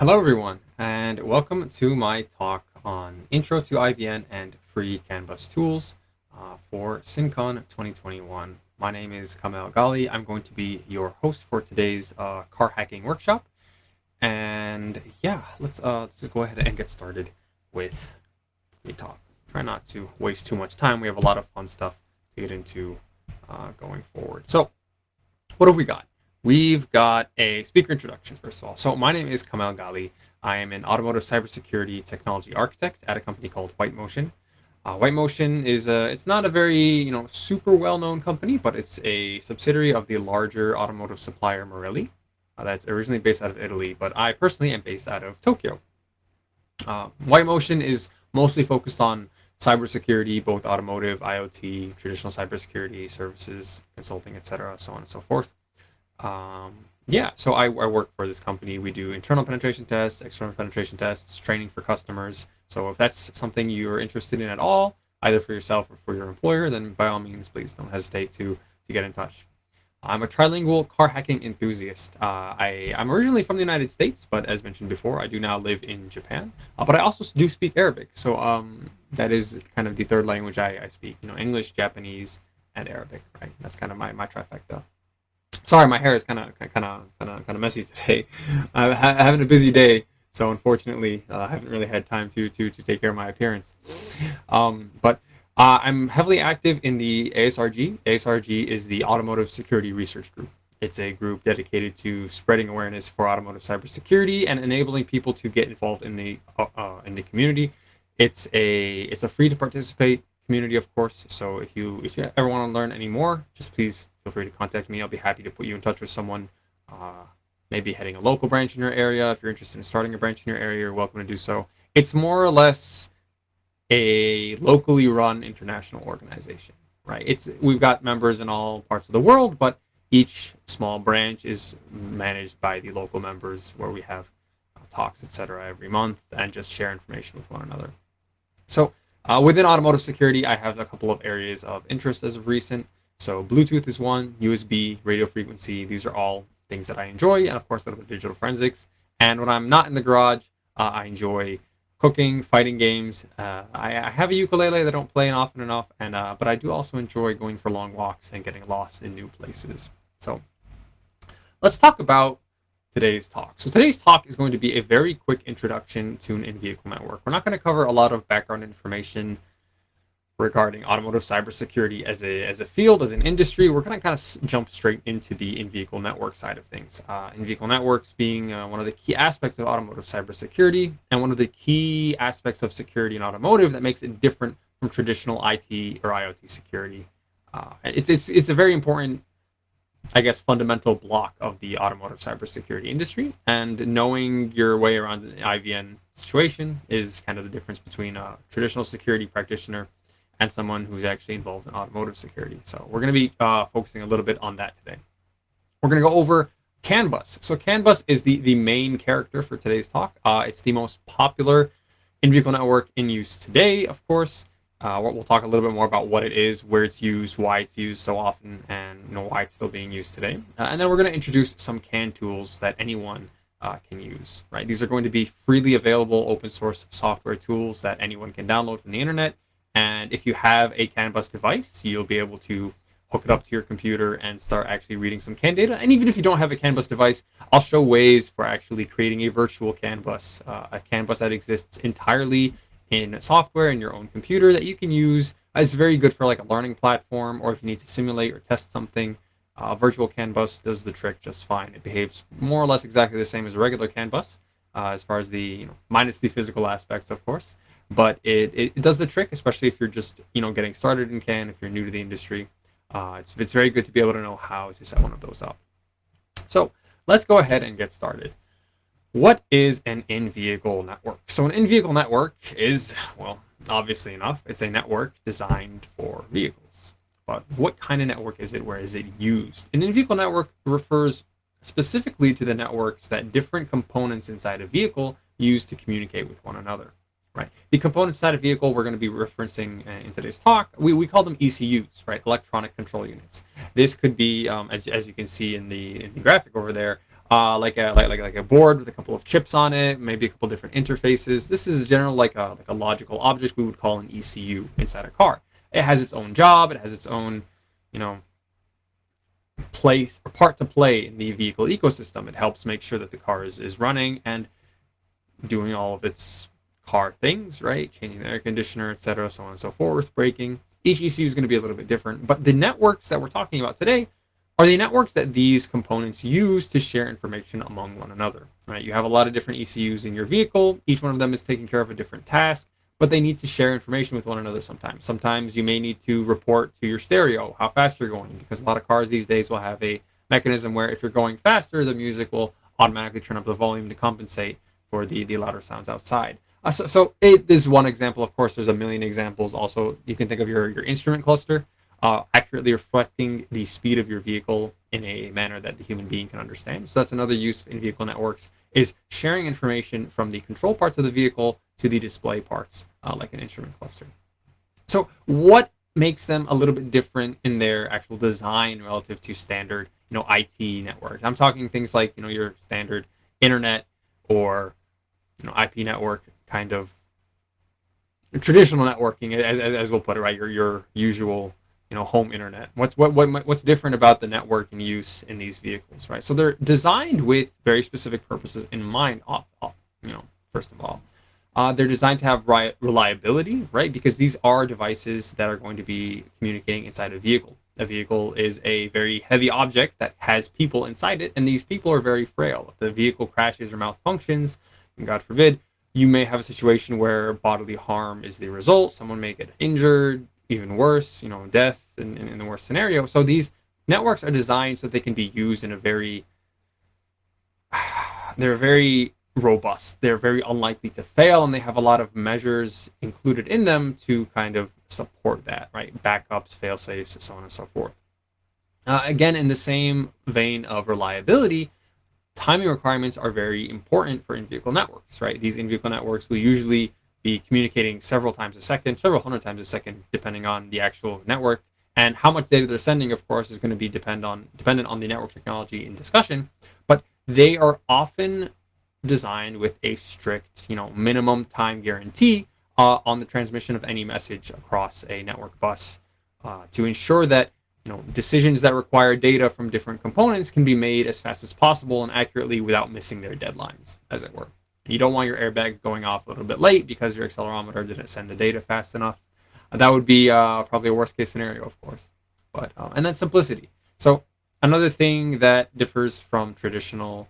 Hello, everyone, and welcome to my talk on Intro to IVN and Free CAN bus Tools for SINCON 2021. My name is Kamel Ghali. I'm going to be your host for today's car hacking workshop. And yeah, let's just go ahead and get started with the talk. Try not to waste too much time. We have a lot of fun stuff to get into going forward. So, what have we got? We've got a speaker introduction, first of all. So my name is Kamel Ghali. I am an automotive cybersecurity technology architect at a company called White Motion. White Motion is it's not a very super well-known company, but it's a subsidiary of the larger automotive supplier Marelli. That's originally based out of Italy, but I personally am based out of Tokyo. White Motion is mostly focused on cybersecurity, both automotive, IoT, traditional cybersecurity services, consulting, etc., so on and so forth. So I work for this company. We do internal penetration tests, external penetration tests, training for customers. So if that's something you're interested in at all, either for yourself or for your employer, then by all means, please don't hesitate to get in touch. I'm a trilingual car hacking enthusiast. I'm originally from the United States, but as mentioned before, I do now live in Japan. But I also do speak Arabic. So that is kind of the third language I speak. English, Japanese, and Arabic. Right? That's kind of my trifecta. Sorry, my hair is kind of messy today. I'm having a busy day, so unfortunately, I haven't really had time to take care of my appearance. But I'm heavily active in the ASRG. ASRG is the Automotive Security Research Group. It's a group dedicated to spreading awareness for automotive cybersecurity and enabling people to get involved in the community. It's a free to participate community, of course. So if you ever want to learn any more, just please feel free to contact me. I'll be happy to put you in touch with someone, maybe heading a local branch in your area. If you're interested in starting a branch in your area, you're welcome to do so. It's more or less a locally run international organization, right? We've got members in all parts of the world, but each small branch is managed by the local members, where we have talks, etc., every month and just share information with one another. So within automotive security, I have a couple of areas of interest as of recent. So Bluetooth is one, USB, radio frequency. These are all things that I enjoy, and of course, a little bit of digital forensics. And when I'm not in the garage, I enjoy cooking, fighting games. I have a ukulele that I don't play often enough, but I do also enjoy going for long walks and getting lost in new places. So let's talk about today's talk. So today's talk is going to be a very quick introduction to an in-vehicle network. We're not going to cover a lot of background information regarding automotive cybersecurity as a field, as an industry. We're going to kind of jump straight into the in-vehicle network side of things. In-vehicle networks being one of the key aspects of automotive cybersecurity, and one of the key aspects of security in automotive that makes it different from traditional IT or IoT security. It's a very important, I guess, fundamental block of the automotive cybersecurity industry, and knowing your way around the IVN situation is kind of the difference between a traditional security practitioner and someone who's actually involved in automotive security. So we're going to be focusing a little bit on that today. We're going to go over CAN bus. So CAN bus is the main character for today's talk. It's the most popular in-vehicle network in use today, of course. We'll talk a little bit more about what it is, where it's used, why it's used so often, and why it's still being used today. And then we're going to introduce some CAN tools that anyone can use. Right? These are going to be freely available open source software tools that anyone can download from the internet. And if you have a CAN bus device, you'll be able to hook it up to your computer and start actually reading some CAN data. And even if you don't have a CAN bus device, I'll show ways for actually creating a virtual CAN bus, a CAN bus that exists entirely in software in your own computer that you can use. It's very good for like a learning platform, or if you need to simulate or test something. Virtual CAN bus does the trick just fine. It behaves more or less exactly the same as a regular CAN bus, as far as the minus the physical aspects, of course. But it does the trick, especially if you're just getting started in CAN, if you're new to the industry. It's very good to be able to know how to set one of those up. So let's go ahead and get started. What is an in-vehicle network? So an in-vehicle network is, well, obviously enough, it's a network designed for vehicles. But what kind of network is it? Where is it used? An in-vehicle network refers specifically to the networks that different components inside a vehicle use to communicate with one another. Right. The components inside a vehicle we're going to be referencing in today's talk, we call them ECUs, right? Electronic control units. This could be, as you can see in the graphic over there, like a board with a couple of chips on it, maybe a couple different interfaces. This is generally like a logical object we would call an ECU inside a car. It has its own job. It has its own, you know, place or part to play in the vehicle ecosystem. It helps make sure that the car is running and doing all of its car things, right? Changing the air conditioner, etc., so on and so forth, braking. Each ECU is going to be a little bit different, but the networks that we're talking about today are the networks that these components use to share information among one another, right? You have a lot of different ECUs in your vehicle. Each one of them is taking care of a different task, but they need to share information with one another sometimes. Sometimes you may need to report to your stereo how fast you're going, because a lot of cars these days will have a mechanism where if you're going faster, the music will automatically turn up the volume to compensate for the louder sounds outside. So it is one example. Of course, there's a million examples. Also, you can think of your instrument cluster accurately reflecting the speed of your vehicle in a manner that the human being can understand. So that's another use in vehicle networks, is sharing information from the control parts of the vehicle to the display parts, like an instrument cluster. So what makes them a little bit different in their actual design relative to standard, IT networks? I'm talking things like, your standard internet or, IP network, kind of traditional networking, as we'll put it, right? Your usual, home internet. What's different about the networking use in these vehicles, right? So they're designed with very specific purposes in mind. First of all, they're designed to have reliability, right? Because these are devices that are going to be communicating inside a vehicle. A vehicle is a very heavy object that has people inside it, and these people are very frail. If the vehicle crashes or malfunctions, and God forbid, you may have a situation where bodily harm is the result. Someone may get injured, even worse, death in the worst scenario. So these networks are designed so that they can be used in they're very robust. They're very unlikely to fail, and they have a lot of measures included in them to kind of support that, right? Backups, fail-safes, so on and so forth. Again, in the same vein of reliability, timing requirements are very important for in-vehicle networks, right? These in-vehicle networks will usually be communicating several times a second, several hundred times a second, depending on the actual network. And how much data they're sending, of course, is going to be dependent on the network technology in discussion. But they are often designed with a strict, minimum time guarantee on the transmission of any message across a network bus to ensure that decisions that require data from different components can be made as fast as possible and accurately without missing their deadlines, as it were. You don't want your airbags going off a little bit late because your accelerometer didn't send the data fast enough. That would be probably a worst case scenario, of course. But and then simplicity. So another thing that differs from traditional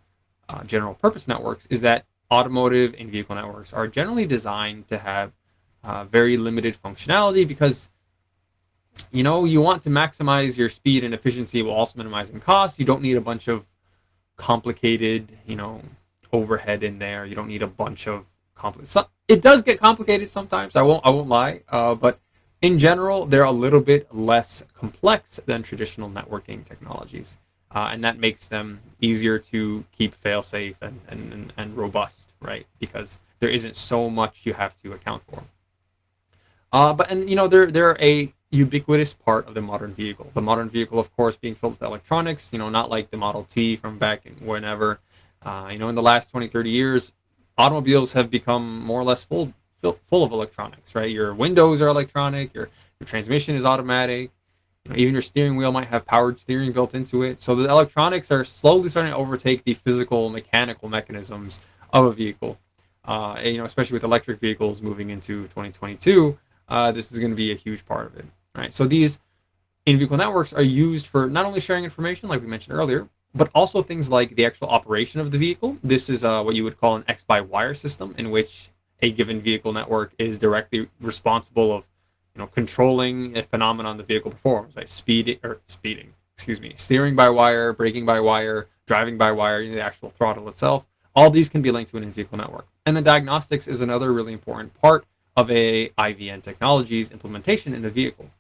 general purpose networks is that automotive and vehicle networks are generally designed to have very limited functionality because you want to maximize your speed and efficiency while also minimizing costs. You don't need a bunch of complicated, overhead in there. You don't need a bunch of it does get complicated sometimes. I won't lie. But in general, they're a little bit less complex than traditional networking technologies, and that makes them easier to keep fail-safe and robust, right? Because there isn't so much you have to account for. They're a ubiquitous part of the modern vehicle. The modern vehicle, of course, being filled with electronics, not like the Model T from back whenever. In the last 20, 30 years, automobiles have become more or less full of electronics, right? Your windows are electronic, your transmission is automatic, even your steering wheel might have powered steering built into it. So the electronics are slowly starting to overtake the physical, mechanical mechanisms of a vehicle. Especially with electric vehicles moving into 2022, this is going to be a huge part of it, right? So these in-vehicle networks are used for not only sharing information, like we mentioned earlier, but also things like the actual operation of the vehicle. This is what you would call an X-by-wire system, in which a given vehicle network is directly responsible of, controlling a phenomenon the vehicle performs, like steering by wire, braking by wire, driving by wire, the actual throttle itself. All these can be linked to an in-vehicle network. And the diagnostics is another really important part of a IVN technology's implementation in a vehicle,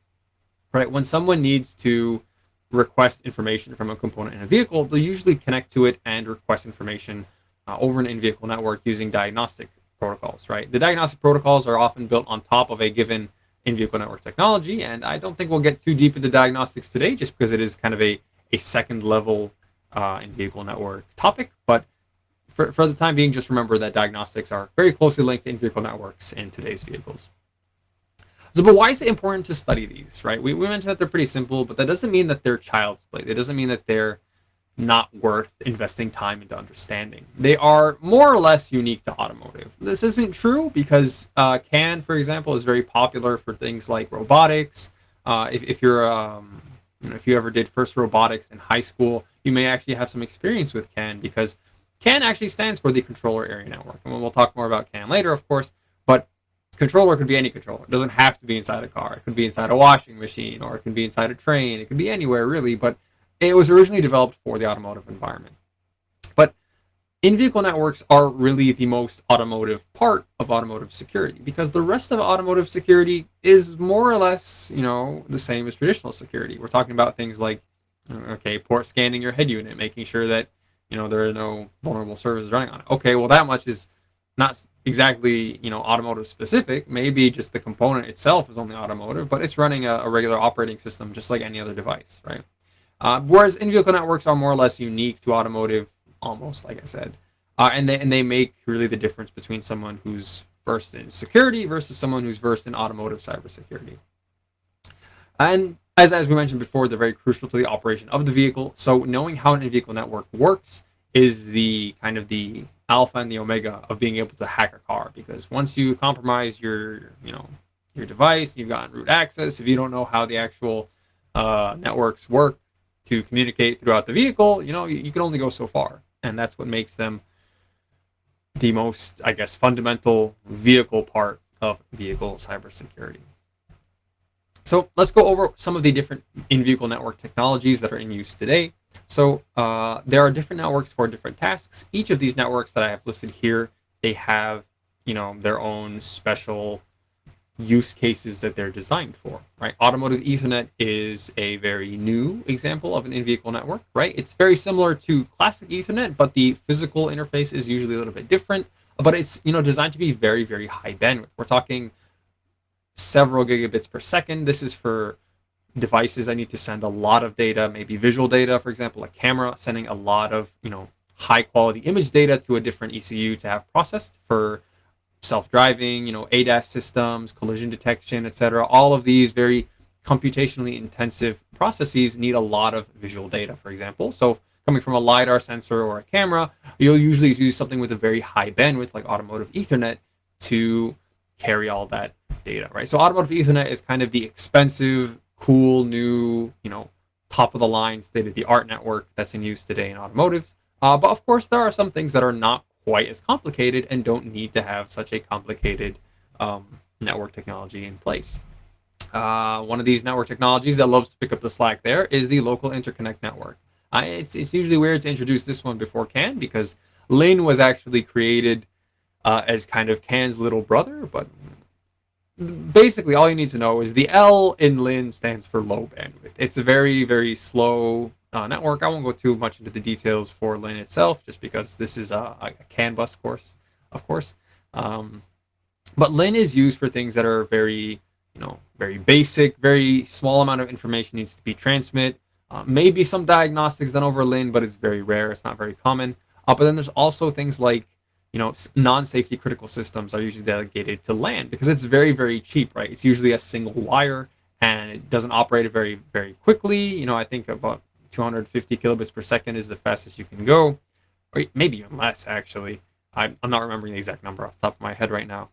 right? When someone needs to request information from a component in a vehicle, they'll usually connect to it and request information over an in-vehicle network using diagnostic protocols, right? The diagnostic protocols are often built on top of a given in-vehicle network technology, and I don't think we'll get too deep into diagnostics today just because it is kind of a second level in vehicle network topic, but for the time being, just remember that diagnostics are very closely linked to in-vehicle networks in today's vehicles. So, but why is it important to study these, right? We mentioned that they're pretty simple, but that doesn't mean that they're child's play. It doesn't mean that they're not worth investing time into understanding. They are more or less unique to automotive. This isn't true because CAN, for example, is very popular for things like robotics. If you're if you ever did first robotics in high school, you may actually have some experience with CAN because CAN actually stands for the controller area network. And we'll talk more about CAN later, of course, but controller could be any controller. It doesn't have to be inside a car. It could be inside a washing machine, or it could be inside a train. It could be anywhere, really, but it was originally developed for the automotive environment. But in-vehicle networks are really the most automotive part of automotive security because the rest of automotive security is more or less, the same as traditional security. We're talking about things like, okay, port scanning your head unit, making sure that, there are no vulnerable services running on it. Okay, well, that much is not exactly, automotive specific. Maybe just the component itself is only automotive, but it's running a regular operating system just like any other device, right? Whereas in-vehicle networks are more or less unique to automotive, almost like I said, and they make really the difference between someone who's versed in security versus someone who's versed in automotive cybersecurity. And as we mentioned before, they're very crucial to the operation of the vehicle. So knowing how an in-vehicle network works is the kind of the alpha and the omega of being able to hack a car. Because once you compromise your device, you've gotten root access. If you don't know how the actual networks work to communicate throughout the vehicle, you can only go so far. And that's what makes them the most, I guess, fundamental vehicle part of vehicle cybersecurity. So let's go over some of the different in-vehicle network technologies that are in use today. So there are different networks for different tasks. Each of these networks that I have listed here, they have, their own special use cases that they're designed for, right? Automotive Ethernet is a very new example of an in-vehicle network, right? It's very similar to classic Ethernet, but the physical interface is usually a little bit different, but it's, designed to be very, very high bandwidth. We're talking several gigabits per second. This is for devices that need to send a lot of data, maybe visual data, for example, a camera sending a lot of, high quality image data to a different ECU to have processed for self-driving, ADAS systems, collision detection, etc. All of these very computationally intensive processes need a lot of visual data, for example. So coming from a LiDAR sensor or a camera, you'll usually use something with a very high bandwidth like automotive Ethernet to carry all that data, right? So automotive Ethernet is kind of the expensive, cool, new, top of the line, state-of-the-art network that's in use today in automotives. But of course, there are some things that are not quite as complicated and don't need to have such a complicated network technology in place. One of these network technologies that loves to pick up the slack there is the local interconnect network. It's usually weird to introduce this one before CAN because LIN was actually created as kind of CAN's little brother, but basically all you need to know is the L in LIN stands for low bandwidth. It's a very, very slow network. I won't go too much into the details for LIN itself, just because this is a CAN bus course, of course. But LIN is used for things that are very, very basic, very small amount of information needs to be transmit. Maybe some diagnostics done over LIN, but it's very rare. It's not very common. But then there's also things like, non-safety critical systems are usually delegated to LAN because it's very, very cheap, right? It's usually a single wire and it doesn't operate very, very quickly. I think about 250 kilobits per second is the fastest you can go, or maybe even less, actually. I'm not remembering the exact number off the top of my head right now.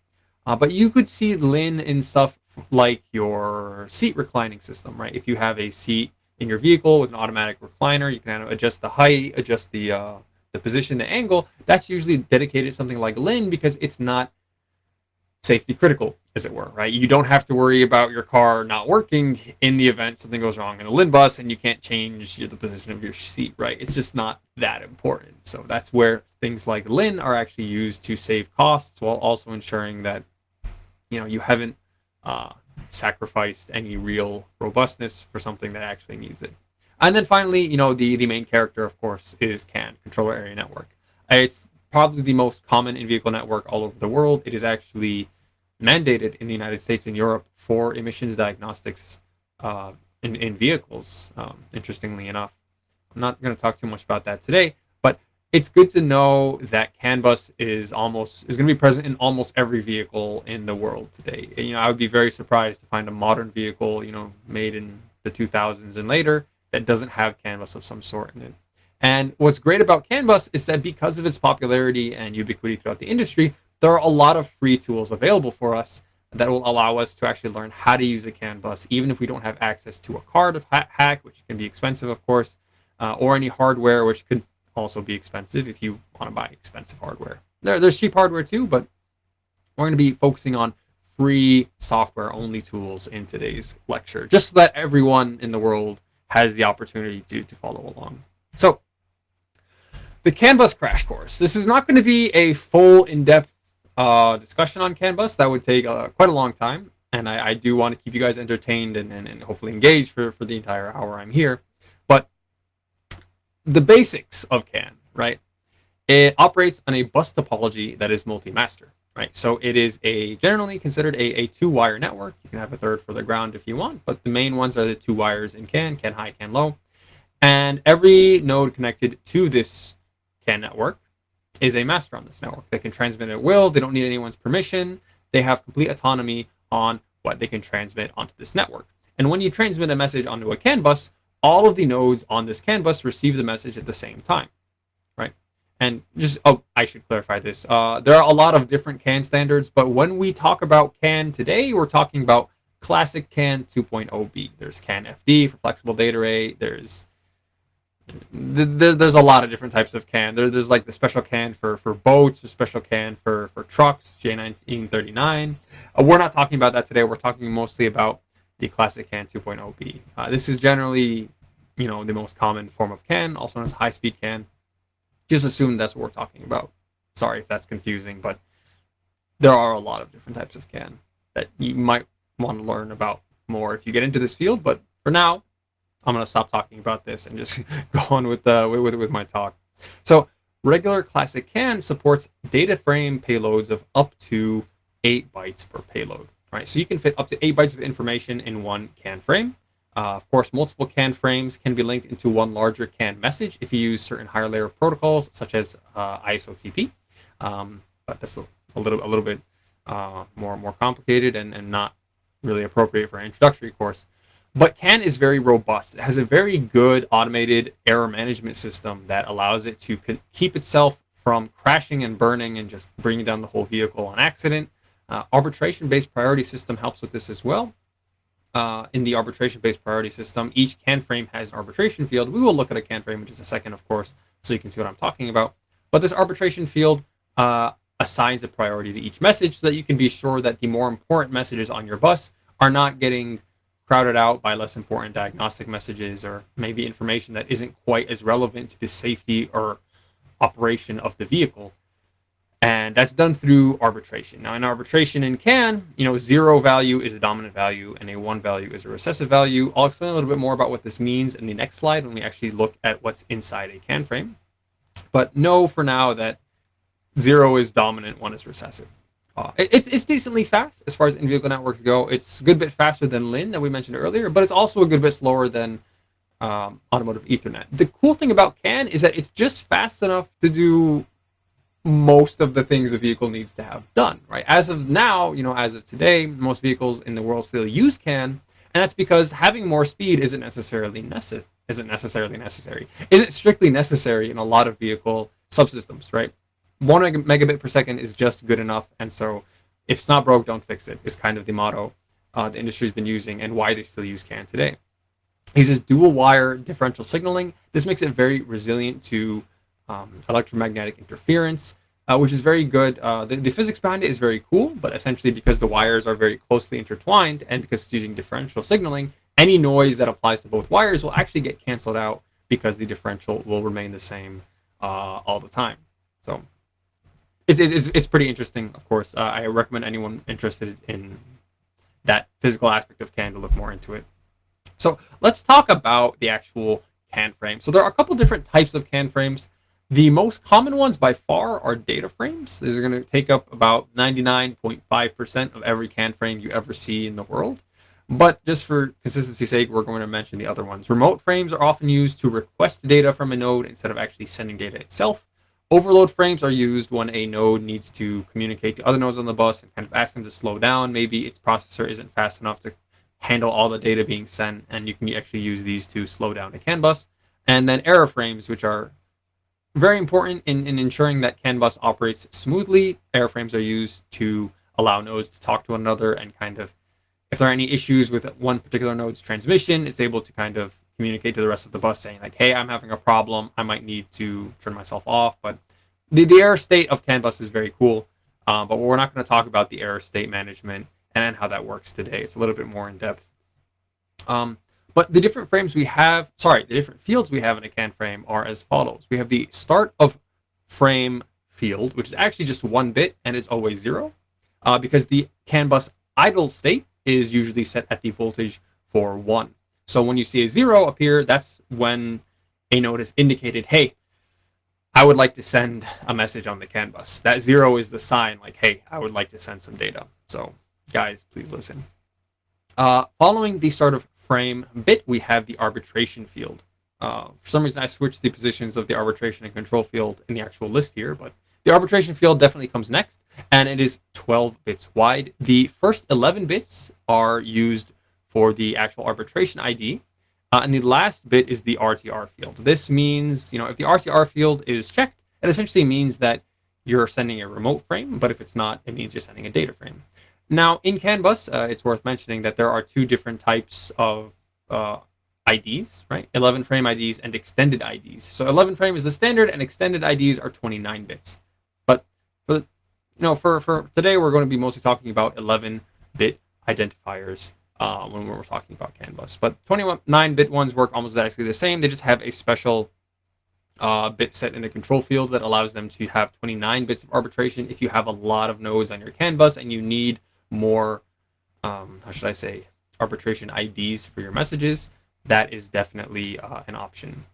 But you could see LIN in stuff like your seat reclining system, right? If you have a seat in your vehicle with an automatic recliner, you can adjust the height, adjust the position, the angle. That's usually dedicated to something like LIN because it's not safety critical, as it were, right? You don't have to worry about your car not working in the event something goes wrong in a LIN bus and you can't change the position of your seat, right? It's just not that important. So that's where things like LIN are actually used to save costs while also ensuring that, you haven't sacrificed any real robustness for something that actually needs it. And then finally, the main character, of course, is CAN, Controller Area Network. It's probably the most common in-vehicle network all over the world. It is actually mandated in the United States and Europe for emissions diagnostics in vehicles, interestingly enough. I'm not going to talk too much about that today, but it's good to know that CAN bus is going to be present in almost every vehicle in the world today. I would be very surprised to find a modern vehicle, made in the 2000s and later that doesn't have CAN bus of some sort in it. And what's great about CAN bus is that because of its popularity and ubiquity throughout the industry, there are a lot of free tools available for us that will allow us to actually learn how to use a CAN bus, even if we don't have access to a card hack, which can be expensive, of course, or any hardware, which could also be expensive if you want to buy expensive hardware. There's cheap hardware too, but we're going to be focusing on free software-only tools in today's lecture, just so that everyone in the world has the opportunity to follow along. So, the CAN bus crash course. This is not going to be a full, in-depth discussion on CAN bus. That would take quite a long time, and I do want to keep you guys entertained and hopefully engaged for the entire hour I'm here. But the basics of CAN, right? It operates on a bus topology that is multi-master, right? So it is generally considered a two-wire network. You can have a third for the ground if you want, but the main ones are the two wires in CAN high, CAN low. And every node connected to this CAN network is a master on this network. They can transmit at will. They don't need anyone's permission. They have complete autonomy on what they can transmit onto this network. And when you transmit a message onto a CAN bus, all of the nodes on this CAN bus receive the message at the same time, right? And I should clarify this. There are a lot of different CAN standards, but when we talk about CAN today, we're talking about classic CAN 2.0b. There's CAN FD for flexible data rate. There's a lot of different types of CAN. There's like the special CAN for boats, or special CAN for trucks, J1939. We're not talking about that today. We're talking mostly about the classic CAN 2.0b. This is generally, the most common form of CAN, also known as high-speed CAN. Just assume that's what we're talking about. Sorry if that's confusing, but there are a lot of different types of CAN that you might want to learn about more if you get into this field. But for now, I'm going to stop talking about this and just go on with my talk. So regular classic CAN supports data frame payloads of up to 8 bytes per payload. Right, so you can fit up to 8 bytes of information in one CAN frame. Of course, multiple CAN frames can be linked into one larger CAN message if you use certain higher layer protocols, such as ISOTP. But that's a little bit more complicated and not really appropriate for an introductory course. But CAN is very robust. It has a very good automated error management system that allows it to keep itself from crashing and burning and just bringing down the whole vehicle on accident. Arbitration-based priority system helps with this as well. In the arbitration-based priority system, each CAN frame has an arbitration field. We will look at a CAN frame in just a second, of course, so you can see what I'm talking about. But this arbitration field assigns a priority to each message so that you can be sure that the more important messages on your bus are not getting crowded out by less important diagnostic messages or maybe information that isn't quite as relevant to the safety or operation of the vehicle. And that's done through arbitration. Now, in arbitration in CAN, 0 value is a dominant value and a 1 value is a recessive value. I'll explain a little bit more about what this means in the next slide when we actually look at what's inside a CAN frame. But know for now that 0 is dominant, 1 is recessive. It's decently fast as far as in-vehicle networks go. It's a good bit faster than LIN that we mentioned earlier, but it's also a good bit slower than automotive Ethernet. The cool thing about CAN is that it's just fast enough to do most of the things a vehicle needs to have done, right? As of now, as of today, most vehicles in the world still use CAN, and that's because having more speed isn't strictly necessary in a lot of vehicle subsystems, right? 1 megabit per second is just good enough, and so if it's not broke, don't fix it, is kind of the motto the industry's been using and why they still use CAN today. It uses dual wire differential signaling. This makes it very resilient to electromagnetic interference, which is very good. The physics behind it is very cool, but essentially because the wires are very closely intertwined and because it's using differential signaling, any noise that applies to both wires will actually get canceled out because the differential will remain the same all the time. So it's pretty interesting, of course. I recommend anyone interested in that physical aspect of CAN to look more into it. So let's talk about the actual CAN frame. So there are a couple different types of CAN frames. The most common ones by far are data frames. These are going to take up about 99.5% of every CAN frame you ever see in the world. But just for consistency's sake, we're going to mention the other ones. Remote frames are often used to request data from a node instead of actually sending data itself. Overload frames are used when a node needs to communicate to other nodes on the bus and kind of ask them to slow down. Maybe its processor isn't fast enough to handle all the data being sent, and you can actually use these to slow down a CAN bus. And then error frames, which are very important in ensuring that CAN bus operates smoothly. Error frames are used to allow nodes to talk to one another and kind of, if there are any issues with one particular node's transmission, it's able to kind of communicate to the rest of the bus saying like, hey, I'm having a problem. I might need to turn myself off. But the error state of CAN bus is very cool. But we're not going to talk about the error state management and how that works today. It's a little bit more in depth. But the different frames we have, the different fields we have in a CAN frame are as follows. We have the start of frame field, which is actually just 1 bit and it's always 0, because the CAN bus idle state is usually set at the voltage for 1. So when you see a 0 appear, that's when a node has indicated, hey, I would like to send a message on the CAN bus. That 0 is the sign like, hey, I would like to send some data. So guys, please listen. Following the start of frame bit, we have the arbitration field. For some reason, I switched the positions of the arbitration and control field in the actual list here, but the arbitration field definitely comes next, and it is 12 bits wide. The first 11 bits are used for the actual arbitration ID, and the last bit is the RTR field. This means, if the RTR field is checked, it essentially means that you're sending a remote frame, but if it's not, it means you're sending a data frame. Now, in CAN bus, it's worth mentioning that there are 2 different types of IDs, right? 11 frame IDs and extended IDs. So 11 frame is the standard, and extended IDs are 29 bits. But for today, we're going to be mostly talking about 11-bit identifiers when we're talking about CAN bus. But 29-bit ones work almost exactly the same. They just have a special bit set in the control field that allows them to have 29 bits of arbitration. If you have a lot of nodes on your CAN bus and you need more, arbitration IDs for your messages, that is definitely an option.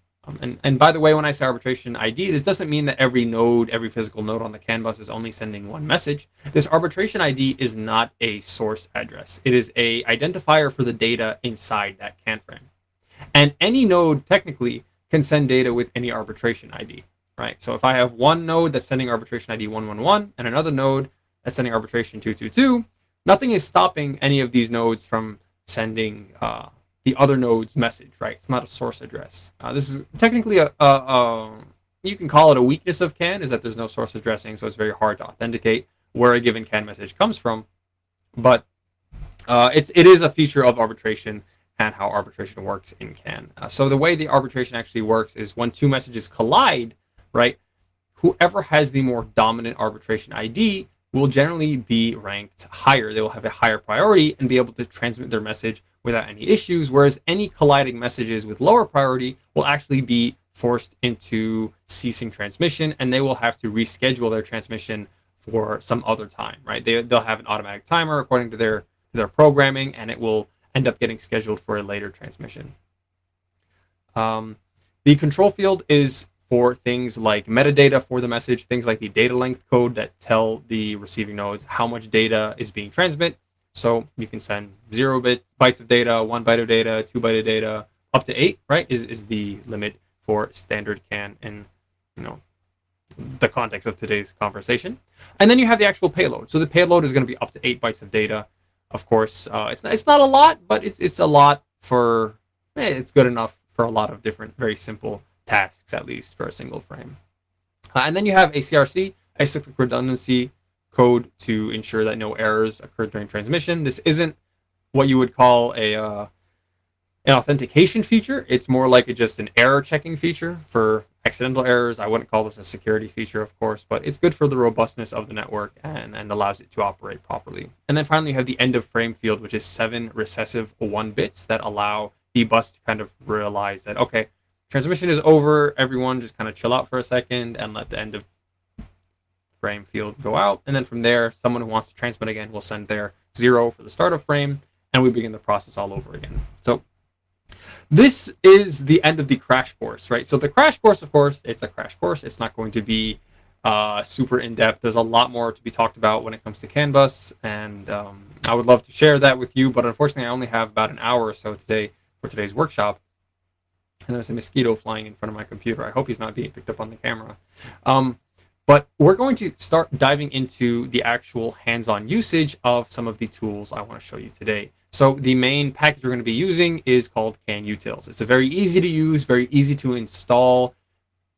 And by the way, when I say arbitration ID, this doesn't mean that every physical node on the CAN bus is only sending one message. This arbitration ID is not a source address. It is a identifier for the data inside that CAN frame. And any node technically can send data with any arbitration ID, right? So if I have one node that's sending arbitration ID 111 and another node that's sending arbitration 222, nothing is stopping any of these nodes from sending the other node's message, right? It's not a source address. This is technically you can call it a weakness of CAN, is that there's no source addressing, so it's very hard to authenticate where a given CAN message comes from. But it is a feature of arbitration and how arbitration works in CAN. So the way the arbitration actually works is when 2 messages collide, right? Whoever has the more dominant arbitration ID will generally be ranked higher. They will have a higher priority and be able to transmit their message without any issues, whereas any colliding messages with lower priority will actually be forced into ceasing transmission, and they will have to reschedule their transmission for some other time, right? They'll have an automatic timer according to their programming, and it will end up getting scheduled for a later transmission. The control field is for things like metadata for the message, things like the data length code that tell the receiving nodes how much data is being transmitted. So you can send 0 bytes of data, 1 byte of data, 2 byte of data, up to 8, right? Is the limit for standard CAN in the context of today's conversation. And then you have the actual payload. So the payload is going to be up to 8 bytes of data. Of course, it's not a lot, but it's a lot for it's good enough for a lot of different very simple tasks, at least for a single frame. And then you have a CRC, a cyclic redundancy code, to ensure that no errors occur during transmission. This isn't what you would call an authentication feature. It's more like just an error checking feature for accidental errors. I wouldn't call this a security feature, of course, but it's good for the robustness of the network and allows it to operate properly. And then finally, you have the end of frame field, which is 7 recessive 1 bits that allow the bus to kind of realize that, okay, transmission is over, everyone just kind of chill out for a second and let the end of frame field go out. And then from there, someone who wants to transmit again will send their 0 for the start of frame, and we begin the process all over again. So this is the end of the crash course, right? So the crash course, of course, it's a crash course. It's not going to be super in-depth. There's a lot more to be talked about when it comes to CAN bus, and I would love to share that with you, but unfortunately I only have about an hour or so today for today's workshop. And there's a mosquito flying in front of my computer. I hope he's not being picked up on the camera. But we're going to start diving into the actual hands-on usage of some of the tools I want to show you today. So the main package we're going to be using is called CAN Utils. It's a very easy to use, very easy to install,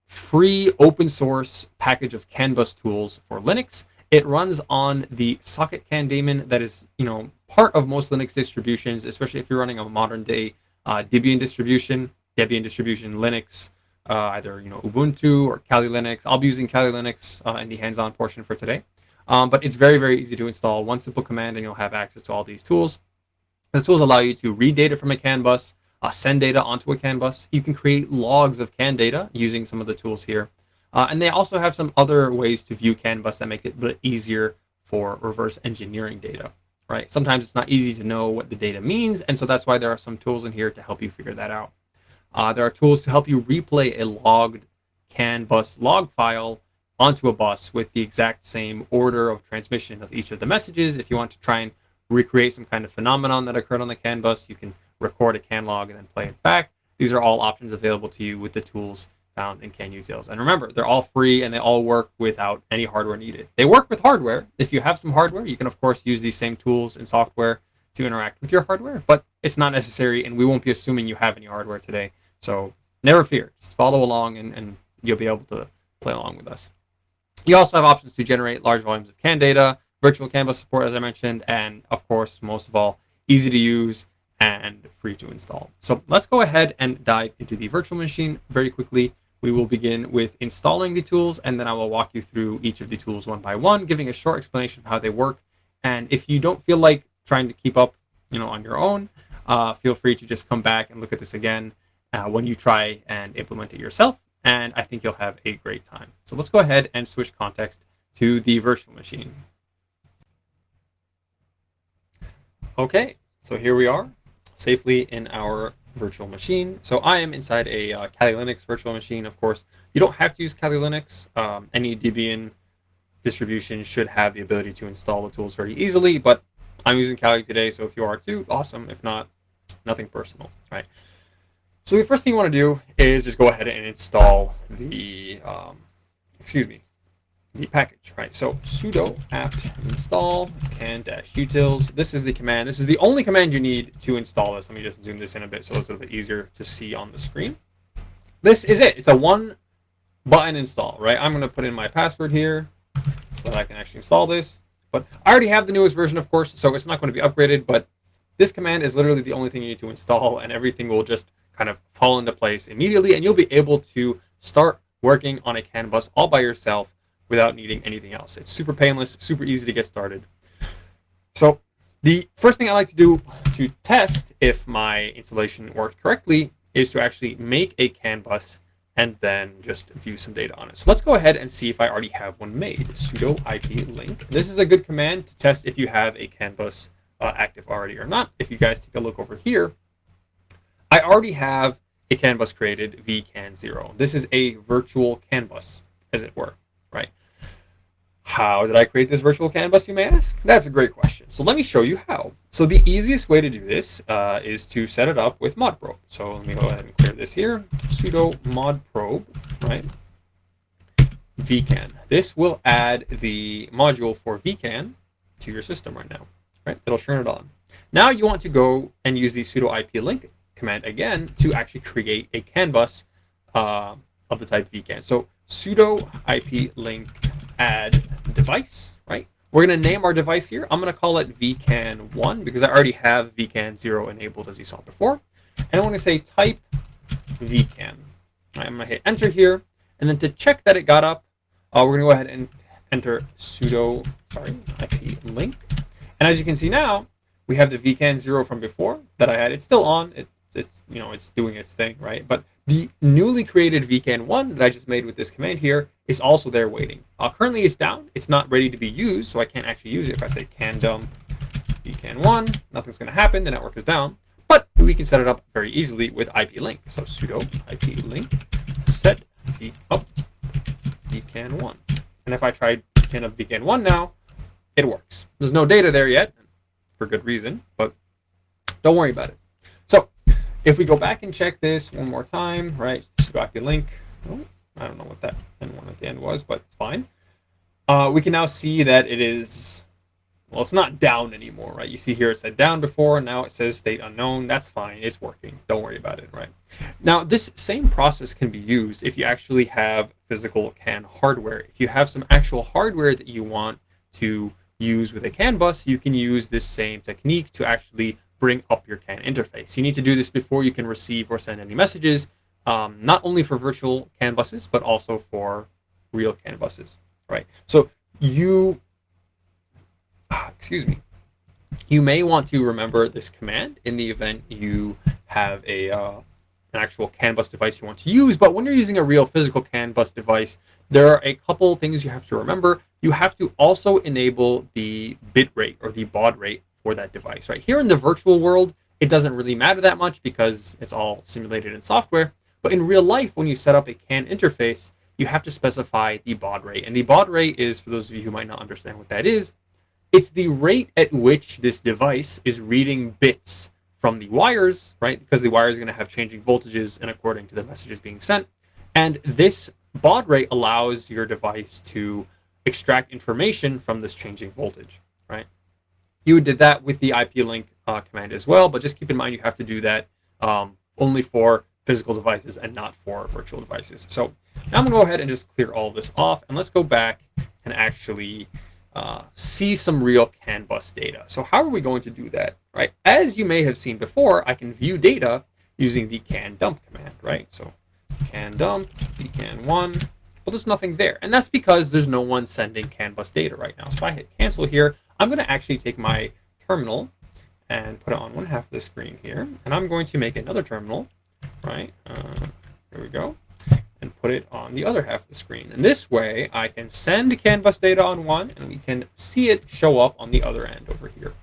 free open source package of CAN bus tools for Linux. It runs on the socket CAN daemon that is, part of most Linux distributions, especially if you're running a modern day Debian distribution Linux, either Ubuntu or Kali Linux. I'll be using Kali Linux in the hands-on portion for today. But it's very, very easy to install. One simple command and you'll have access to all these tools. The tools allow you to read data from a CAN bus, send data onto a CAN bus. You can create logs of CAN data using some of the tools here. And they also have some other ways to view CAN bus that make it a bit easier for reverse engineering data, right? Sometimes it's not easy to know what the data means, and so that's why there are some tools in here to help you figure that out. There are tools to help you replay a logged CAN bus log file onto a bus with the exact same order of transmission of each of the messages. If you want to try and recreate some kind of phenomenon that occurred on the CAN bus, you can record a CAN log and then play it back. These are all options available to you with the tools found in CAN Utils. And remember, they're all free and they all work without any hardware needed. They work with hardware. If you have some hardware, you can of course use these same tools and software to interact with your hardware, but it's not necessary and we won't be assuming you have any hardware today. So never fear, just follow along and you'll be able to play along with us. You also have options to generate large volumes of CAN data, virtual CAN bus support, as I mentioned, and of course, most of all, easy to use and free to install. So let's go ahead and dive into the virtual machine very quickly. We will begin with installing the tools, and then I will walk you through each of the tools one by one, giving a short explanation of how they work. And if you don't feel like trying to keep up, on your own, feel free to just come back and look at this again when you try and implement it yourself. And I think you'll have a great time. So let's go ahead and switch context to the virtual machine. Okay, so here we are, safely in our virtual machine. So I am inside a Kali Linux virtual machine. Of course, you don't have to use Kali Linux. Any Debian distribution should have the ability to install the tools very easily, but I'm using Kali today, so if you are too, awesome. If not, nothing personal, right? So the first thing you want to do is just go ahead and install the, the package, right? So sudo apt install can-utils. This is the command. This is the only command you need to install this. Let me just zoom this in a bit so it's a little bit easier to see on the screen. This is it. It's a one button install, right? I'm going to put in my password here so that I can actually install this. But I already have the newest version, of course, so it's not going to be upgraded. But this command is literally the only thing you need to install, and everything will just kind of fall into place immediately, and you'll be able to start working on a CAN bus all by yourself without needing anything else. It's super painless, super easy to get started. So the first thing I like to do to test if my installation worked correctly is to actually make a CAN bus and then just view some data on it. So let's go ahead and see if I already have one made. Sudo IP link. This is a good command to test if you have a CAN bus active already or not. If you guys take a look over here, I already have a CAN bus created, vcan0. This is a virtual CAN bus, as it were, right? How did I create this virtual CAN bus, you may ask? That's a great question. So let me show you how. So the easiest way to do this is to set it up with modprobe. So let me go ahead and clear this here. Sudo modprobe, right? vcan. This will add the module for vcan to your system right now, right? It'll turn it on. Now you want to go and use the sudo IP link command again to actually create a CAN bus of the type vcan. So sudo IP link add device, right? We're going to name our device here. I'm going to call it vcan1 because I already have vcan0 enabled, as you saw before. And I want to say type vcan. Right, I'm going to hit enter here. And then to check that it got up, we're going to go ahead and enter sudo IP link. And as you can see now, we have the vcan0 from before that I had. It's still on. It's doing its thing, right? But the newly created vcan1 that I just made with this command here is also there waiting. Currently it's down. It's not ready to be used, so I can't actually use it. If I say can dump vcan1, nothing's going to happen. The network is down. But we can set it up very easily with IP link. So sudo IP link set up vcan1. And if I try pin up VCAN1 now, it works. There's no data there yet, for good reason, but don't worry about it. So if we go back and check this one more time, right? Just go back to link. Oh, I don't know what that N1 at the end was, but it's fine. We can now see that it is, well, it's not down anymore, right? You see here it said down before, now it says state unknown. That's fine, it's working. Don't worry about it, right? Now, this same process can be used if you actually have physical CAN hardware. If you have some actual hardware that you want to use with a CAN bus, you can use this same technique to actually bring up your CAN interface. You need to do this before you can receive or send any messages, not only for virtual CAN buses, but also for real CAN buses, right? So you may want to remember this command in the event you have an actual CAN bus device you want to use. But when you're using a real physical CAN bus device, there are a couple things you have to remember. You have to also enable the bit rate or the baud rate for that device, right? Here in the virtual world, it doesn't really matter that much because it's all simulated in software. But in real life, when you set up a CAN interface, you have to specify the baud rate. And the baud rate is, for those of you who might not understand what that is, it's the rate at which this device is reading bits from the wires, right? Because the wires are going to have changing voltages and according to the messages being sent. And this baud rate allows your device to extract information from this changing voltage, right? You did that with the IP link command as well, but just keep in mind you have to do that only for physical devices and not for virtual devices. So now I'm going to go ahead and just clear all this off, and let's go back and actually see some real CAN bus data. So how are we going to do that, right? As you may have seen before, I can view data using the CAN dump command, right? So CAN dump, VCAN1, well, there's nothing there. And that's because there's no one sending CAN bus data right now. So if I hit cancel here, I'm going to actually take my terminal and put it on one half of the screen here. And I'm going to make another terminal, right? Here we go. And put it on the other half of the screen. And this way I can send CAN bus data on one and we can see it show up on the other end over here.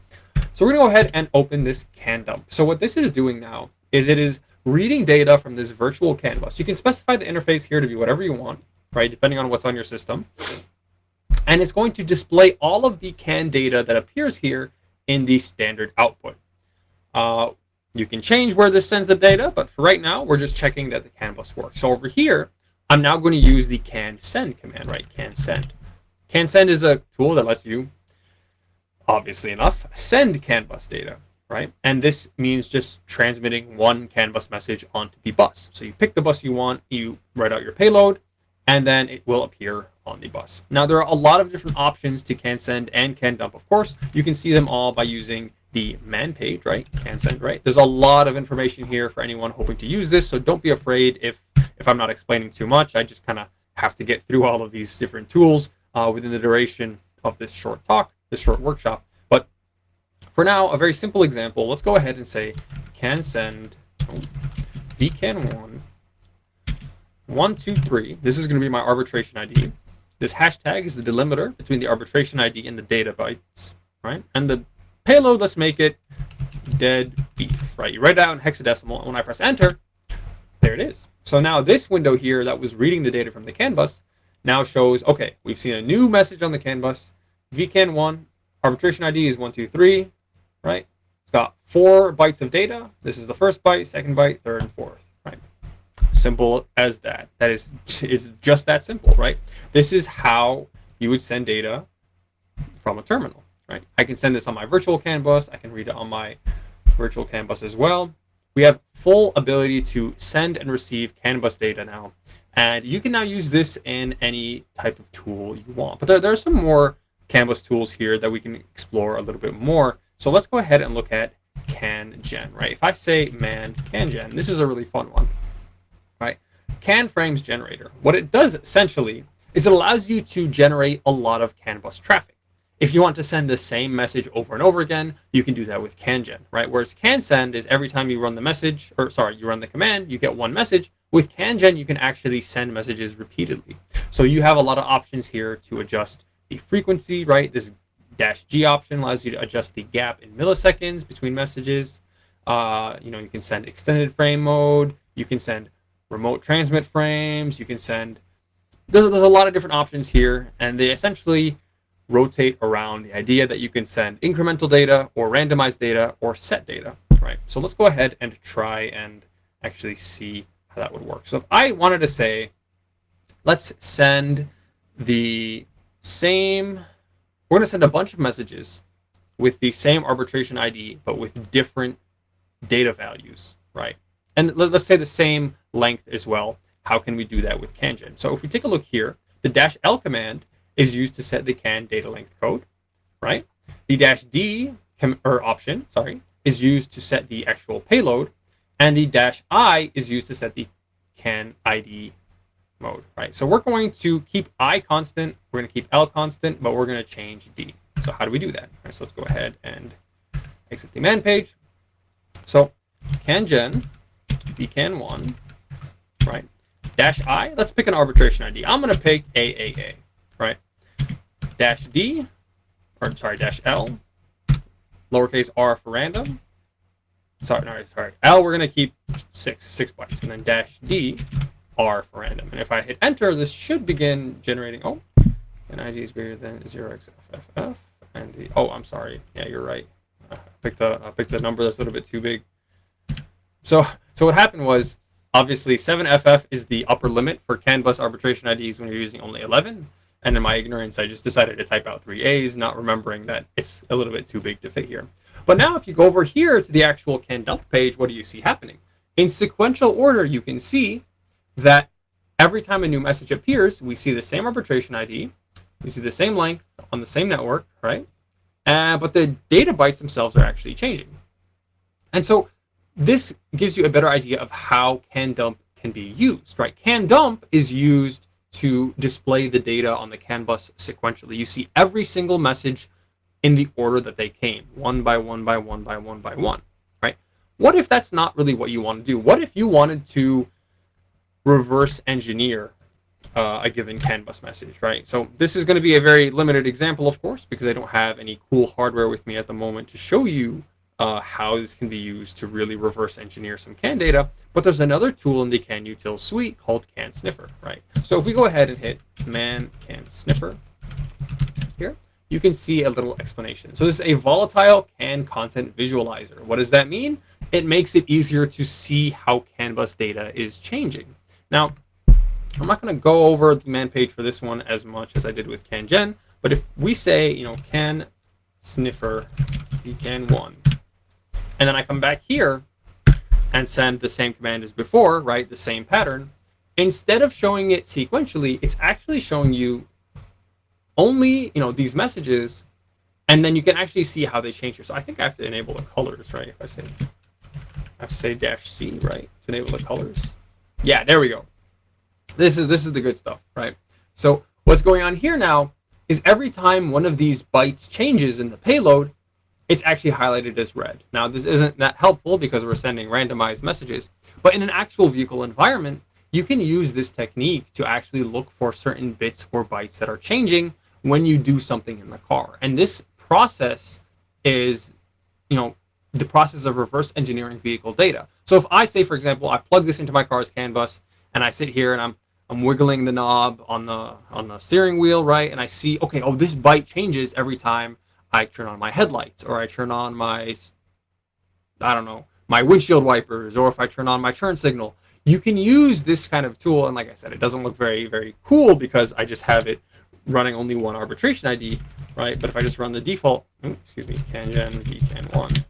So we're going to go ahead and open this CAN dump. So what this is doing now is it is reading data from this virtual CAN bus. You can specify the interface here to be whatever you want, right? Depending on what's on your system. And it's going to display all of the CAN data that appears here in the standard output. You can change where this sends the data, but for right now, we're just checking that the CAN bus works. So over here, I'm now going to use the CAN send command, right? CAN send. CAN send is a tool that lets you, obviously enough, send CAN bus data, right? And this means just transmitting one CAN bus message onto the bus. So you pick the bus you want, you write out your payload, and then it will appear on the bus. Now, there are a lot of different options to CAN send and CAN dump, of course. You can see them all by using the man page, right? CAN send, right? There's a lot of information here for anyone hoping to use this, so don't be afraid if I'm not explaining too much. I just kind of have to get through all of these different tools within the duration of this short talk, this short workshop. But for now, a very simple example. Let's go ahead and say CAN send VCAN1 123. This is going to be my arbitration ID. This hashtag is the delimiter between the arbitration ID and the data bytes, right? And the payload, let's make it dead beef, right? You write it out in hexadecimal, and when I press enter, there it is. So now this window here that was reading the data from the CAN bus now shows, okay, we've seen a new message on the CAN bus. VCAN1, arbitration ID is 123, right? It's got 4 bytes of data. This is the first byte, second byte, third, and fourth, right? Simple as that. That is just that simple, right? This is how you would send data from a terminal, right? I can send this on my virtual CAN bus. I can read it on my virtual CAN bus as well. We have full ability to send and receive CAN bus data now. And you can now use this in any type of tool you want. But there are some more CAN bus tools here that we can explore a little bit more. So let's go ahead and look at CANgen, right? If I say man CANgen, this is a really fun one, right? CAN frames generator. What it does essentially is it allows you to generate a lot of CAN bus traffic. If you want to send the same message over and over again, you can do that with CANgen, right? Whereas CAN send is every time you run the message, you run the command, you get one message. With CANgen, you can actually send messages repeatedly. So you have a lot of options here to adjust the frequency, right? This -G option allows you to adjust the gap in milliseconds between messages. You can send extended frame mode. You can send remote transmit frames. You can send there's a lot of different options here, and they essentially rotate around the idea that you can send incremental data or randomized data or set data, right? So let's go ahead and try and actually see how that would work. So if I wanted to say, let's send the same, we're going to send a bunch of messages with the same arbitration ID, but with different data values, right? And let's say the same length as well. How can we do that with CanGen? So if we take a look here, the -L command is used to set the CAN data length code, right? The -D option, is used to set the actual payload, and the -I is used to set the CAN ID mode, right? So we're going to keep I constant, we're going to keep L constant, but we're going to change D. So how do we do that? Right, so let's go ahead and exit the man page. So CanGen vcan1, right? -I, let's pick an arbitration ID. I'm going to pick AAA, right? -D, or sorry, -L, lowercase r for random. Sorry. L, we're going to keep six bytes, and then -D, R for random. And if I hit enter, this should begin generating, and ID is bigger than 0xFFF, and the, I'm sorry. Yeah, you're right. I picked a number that's a little bit too big. So what happened was, obviously 7FF is the upper limit for CAN bus arbitration IDs when you're using only 11. And in my ignorance, I just decided to type out 3 A's, not remembering that it's a little bit too big to fit here. But now if you go over here to the actual CAN dump page, what do you see happening? In sequential order, you can see that every time a new message appears, we see the same arbitration ID, we see the same length on the same network, right? But the data bytes themselves are actually changing. And so this gives you a better idea of how CAN dump can be used, right? CAN dump is used to display the data on the CAN bus sequentially. You see every single message in the order that they came, one by one by one by one by one, right? What if that's not really what you want to do? What if you wanted to reverse engineer a given CAN bus message, right? So this is going to be a very limited example, of course, because I don't have any cool hardware with me at the moment to show you how this can be used to really reverse engineer some CAN data. But there's another tool in the CAN util suite called CAN sniffer, right? So if we go ahead and hit man CAN sniffer here, you can see a little explanation. So this is a volatile CAN content visualizer. What does that mean? It makes it easier to see how CAN bus data is changing. Now, I'm not going to go over the man page for this one as much as I did with CanGen, but if we say, CAN sniffer vcan1, and then I come back here and send the same command as before, right? The same pattern. Instead of showing it sequentially, it's actually showing you only, these messages, and then you can actually see how they change here. So I think I have to enable the colors, right? If I have to say -C, right? To enable the colors. Yeah, there we go. This is the good stuff, right? So what's going on here now is every time one of these bytes changes in the payload, it's actually highlighted as red. Now, this isn't that helpful because we're sending randomized messages, but in an actual vehicle environment, you can use this technique to actually look for certain bits or bytes that are changing when you do something in the car. And this process is, the process of reverse engineering vehicle data. So if I say, for example, I plug this into my car's CAN bus, and I sit here and I'm wiggling the knob on the steering wheel, right? And I see, okay, this byte changes every time I turn on my headlights, or I turn on my windshield wipers, or if I turn on my turn signal. You can use this kind of tool, and like I said, it doesn't look very, very cool because I just have it running only one arbitration ID, right? But if I just run the default, CanGen vcan1,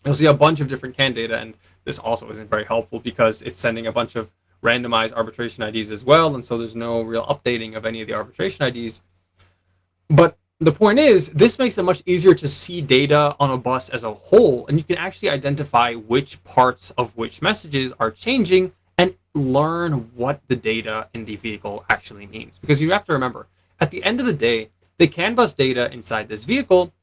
you'll see a bunch of different CAN data, and this also isn't very helpful because it's sending a bunch of randomized arbitration IDs as well, and so there's no real updating of any of the arbitration IDs. But the point is, this makes it much easier to see data on a bus as a whole, and you can actually identify which parts of which messages are changing and learn what the data in the vehicle actually means. Because you have to remember, at the end of the day, the CAN bus data inside this vehicle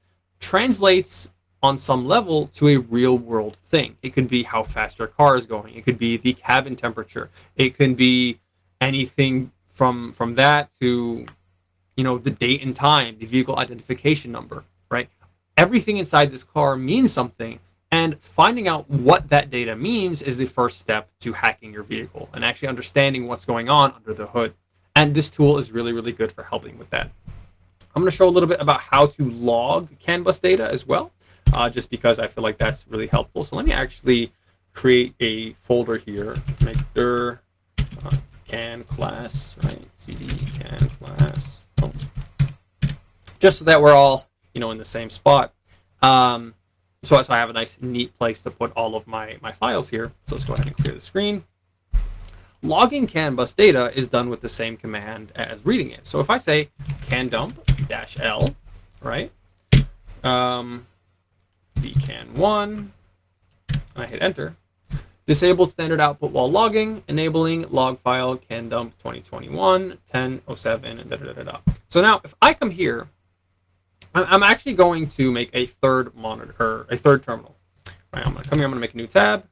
translates on some level to a real world thing. It could be how fast your car is going. It could be the cabin temperature. It can be anything from that to the date and time, the vehicle identification number, right? Everything inside this car means something, and finding out what that data means is the first step to hacking your vehicle and actually understanding what's going on under the hood. And this tool is really, really good for helping with that. I'm going to show a little bit about how to log CAN bus data as well, just because I feel like that's really helpful. So let me actually create a folder here, make dir CAN class, right? CD CAN class, just so that we're all, in the same spot. So I have a nice, neat place to put all of my files here. So let's go ahead and clear the screen. Logging CAN bus data is done with the same command as reading it. So if I say can dump -L, right? vcan1, I hit enter. Disabled standard output while logging, enabling log file can dump 2021 1007 and da da da da. So now if I come here, I'm actually going to make a third monitor, or a third terminal. Right, I'm gonna come here. I'm gonna make a new tab.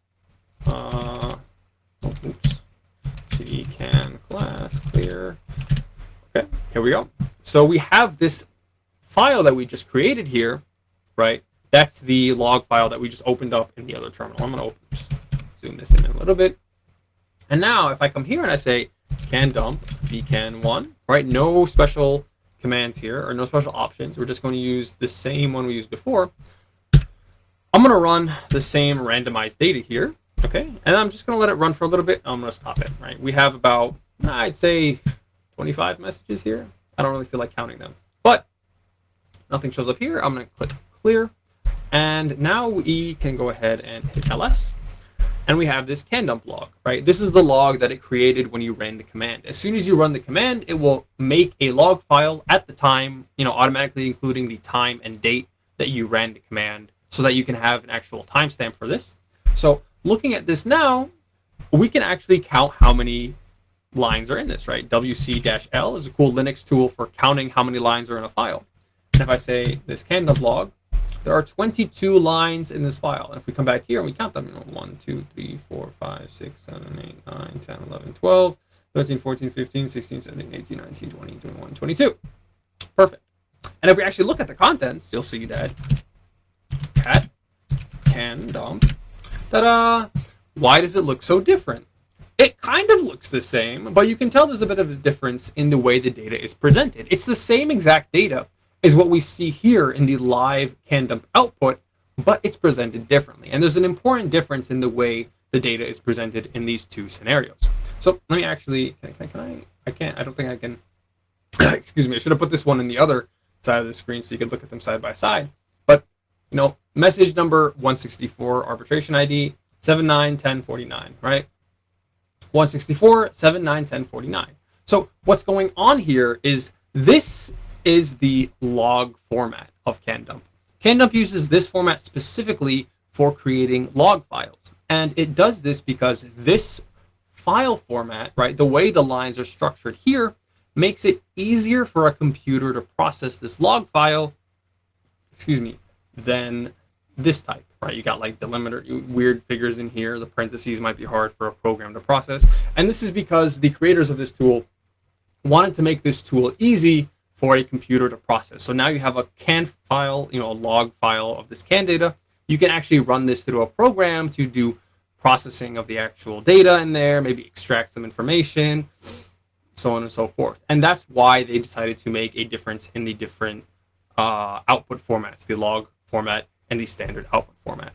CD CAN class clear. Okay, here we go. So we have this file that we just created here, right? That's the log file that we just opened up in the other terminal. I'm gonna just zoom this in a little bit. And now if I come here and I say can dump vcan1, right? No special commands here, or no special options. We're just going to use the same one we used before. I'm going to run the same randomized data here, okay? And I'm just going to let it run for a little bit. I'm going to stop it, right? We have about, I'd say, 25 messages here. I don't really feel like counting them, but nothing shows up here. I'm going to click clear. And now we can go ahead and hit ls. And we have this can dump log, right? This is the log that it created when you ran the command. As soon as you run the command, it will make a log file at the time, automatically including the time and date that you ran the command, so that you can have an actual timestamp for this. So looking at this now, we can actually count how many lines are in this, right? WC-L is a cool Linux tool for counting how many lines are in a file. And if I say this can dump log, there are 22 lines in this file. And if we come back here and we count them, 1, 2, 3, 4, 5, 6, 7, 8, 9, 10, 11, 12, 13, 14, 15, 16, 17, 18, 19, 20, 21, 22. Perfect. And if we actually look at the contents, you'll see that cat can dump. Ta-da! Why does it look so different? It kind of looks the same, but you can tell there's a bit of a difference in the way the data is presented. It's the same exact data is what we see here in the live can dump output, but it's presented differently. And there's an important difference in the way the data is presented in these two scenarios. So let me actually, I don't think I can, excuse me, I should have put this one in the other side of the screen so you could look at them side by side. But, message number 164, arbitration ID, 791049, right? 164, 791049. So what's going on here is this is the log format of CanDump. CanDump uses this format specifically for creating log files. And it does this because this file format, right, the way the lines are structured here, makes it easier for a computer to process this log file, than this type, right? You got like delimiter, weird figures in here. The parentheses might be hard for a program to process. And this is because the creators of this tool wanted to make this tool easy for a computer to process. So now you have a CAN file, a log file of this CAN data. You can actually run this through a program to do processing of the actual data in there, maybe extract some information, so on and so forth. And that's why they decided to make a difference in the different output formats, the log format and the standard output format.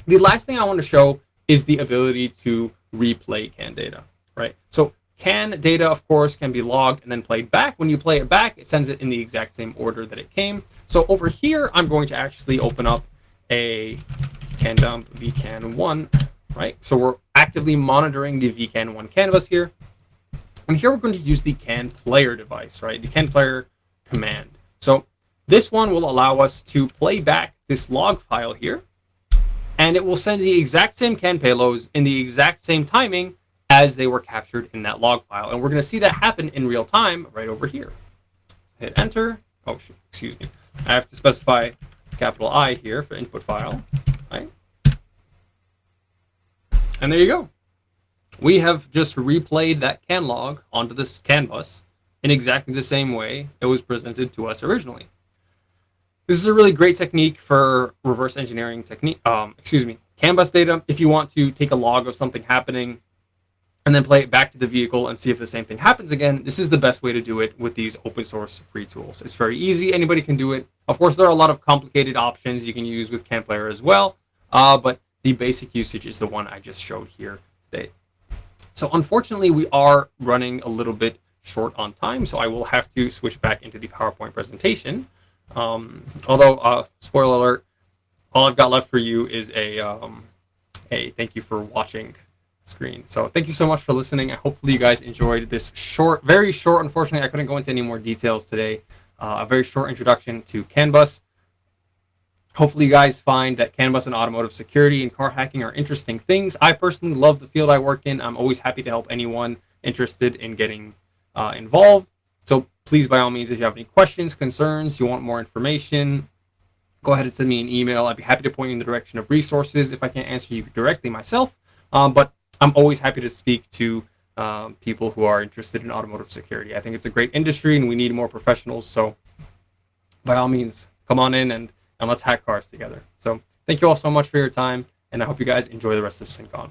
The last thing I want to show is the ability to replay CAN data, right? So CAN data, of course, can be logged and then played back. When you play it back, it sends it in the exact same order that it came. So over here, I'm going to actually open up a can dump vcan1, right? So we're actively monitoring the vcan1 canvas here. And here we're going to use the CAN player device, right? The CAN player command. So this one will allow us to play back this log file here, and it will send the exact same CAN payloads in the exact same timing as they were captured in that log file. And we're going to see that happen in real time right over here. Hit enter. Oh, excuse me. I have to specify capital I here for input file, right? And there you go. We have just replayed that CAN log onto this CAN bus in exactly the same way it was presented to us originally. This is a really great technique for reverse engineering CAN bus data. If you want to take a log of something happening and then play it back to the vehicle and see if the same thing happens again. This is the best way to do it with these open source free tools. It's very easy. Anybody can do it. Of course, there are a lot of complicated options you can use with CamPlayer as well, but the basic usage is the one I just showed here today. So unfortunately, we are running a little bit short on time, so I will have to switch back into the PowerPoint presentation. Although, spoiler alert, all I've got left for you is a thank you for watching screen. So thank you so much for listening. Hopefully you guys enjoyed this short, very short. Unfortunately, I couldn't go into any more details today. A very short introduction to CAN bus. Hopefully you guys find that CAN bus and automotive security and car hacking are interesting things. I personally love the field I work in. I'm always happy to help anyone interested in getting involved. So please, by all means, if you have any questions, concerns, you want more information, go ahead and send me an email. I'd be happy to point you in the direction of resources if I can't answer you directly myself. But I'm always happy to speak to people who are interested in automotive security. I think it's a great industry and we need more professionals. So by all means, come on in and let's hack cars together. So thank you all so much for your time, and I hope you guys enjoy the rest of SINCON.